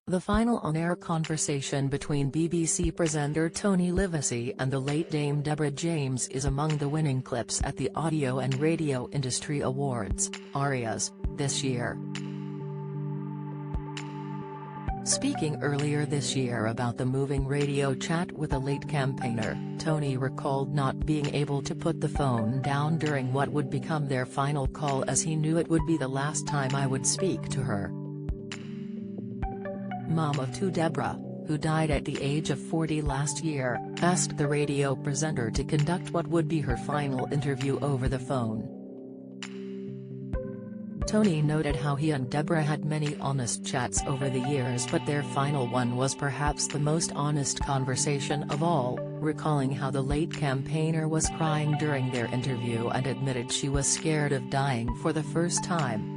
The final on-air conversation between BBC presenter Tony Livesey and the late Dame Deborah James is among the winning clips at the Audio and Radio Industry Awards, ARIAs, this year. Speaking earlier this year about the moving radio chat with a late campaigner, Tony recalled not being able to put the phone down during what would become their final call, as he knew it would be the last time I would speak to her. Mom of two Deborah, who died at the age of 40 last year, asked the radio presenter to conduct what would be her final interview over the phone. Tony noted how he and Deborah had many honest chats over the years, but their final one was perhaps the most honest conversation of all, recalling how the late campaigner was crying during their interview and admitted she was scared of dying for the first time.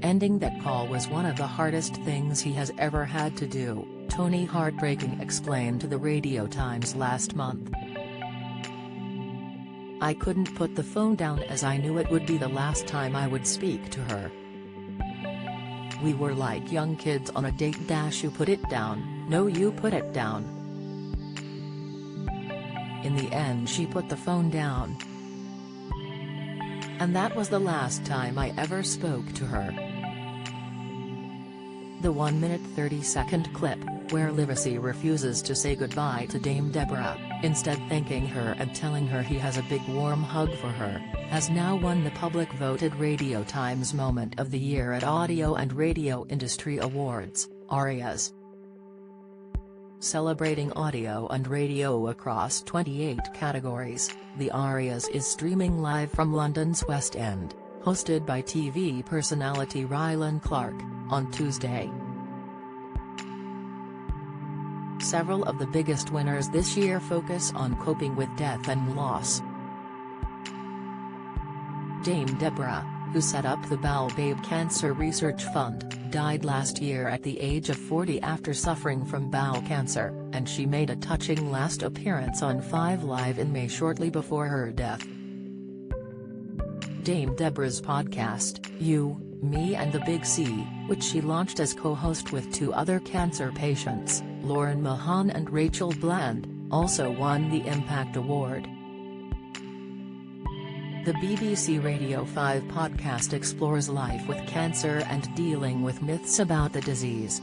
Ending that call was one of the hardest things he has ever had to do, Tony heartbreaking explained to the Radio Times last month. I couldn't put the phone down as I knew it would be the last time I would speak to her. We were like young kids on a date. You put it down, no you put it down. In the end she put the phone down. And that was the last time I ever spoke to her. The 1-minute 30-second clip, where Livesey refuses to say goodbye to Dame Deborah, instead thanking her and telling her he has a big warm hug for her, has now won the public-voted Radio Times Moment of the Year at Audio and Radio Industry Awards, ARIAs. Celebrating audio and radio across 28 categories, the ARIAs is streaming live from London's West End, hosted by TV personality Rylan Clark, on Tuesday. Several of the biggest winners this year focus on coping with death and loss. Dame Deborah, who set up the Babe Cancer Research Fund, died last year at the age of 40 after suffering from bowel cancer, and she made a touching last appearance on 5 Live in May shortly before her death. Dame Deborah's podcast, You, Me and the Big C, which she launched as co-host with 2 other cancer patients, Lauren Mahan and Rachel Bland, also won the Impact Award. The BBC Radio 5 podcast explores life with cancer and dealing with myths about the disease.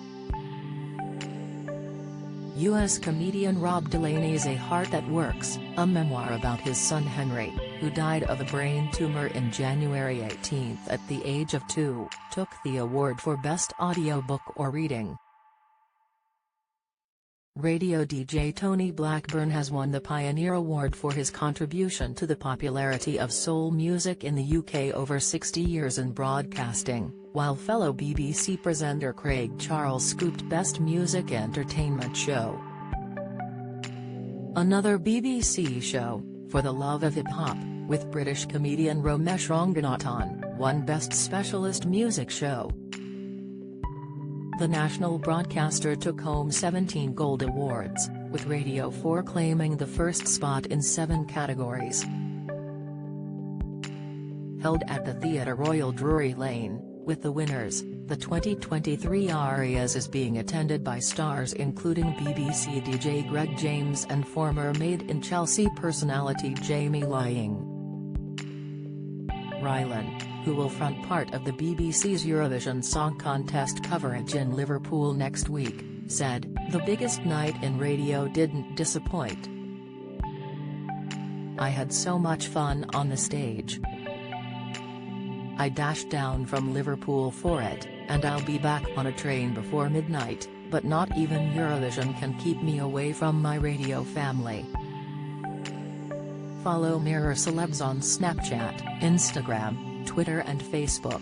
U.S. comedian Rob Delaney's A Heart That Works, a memoir about his son Henry, who died of a brain tumor in January 18 at the age of 2, took the award for Best Audiobook or Reading. Radio DJ Tony Blackburn has won the Pioneer Award for his contribution to the popularity of soul music in the UK over 60 years in broadcasting, while fellow BBC presenter Craig Charles scooped Best Music Entertainment Show. Another BBC show, For the Love of Hip Hop, with British comedian Romesh Ranganathan, won Best Specialist Music Show. The national broadcaster took home 17 Gold Awards, with Radio 4 claiming the first spot in 7 categories. Held at the Theatre Royal Drury Lane, with the winners, the 2023 ARIAs is being attended by stars including BBC DJ Greg James and former Made in Chelsea personality Jamie Lying. Rylan, who will front part of the BBC's Eurovision Song Contest coverage in Liverpool next week, said, "The biggest night in radio didn't disappoint. I had so much fun on the stage. I dashed down from Liverpool for it, and I'll be back on a train before midnight, but not even Eurovision can keep me away from my radio family." Follow Mirror Celebs on Snapchat, Instagram, Twitter and Facebook.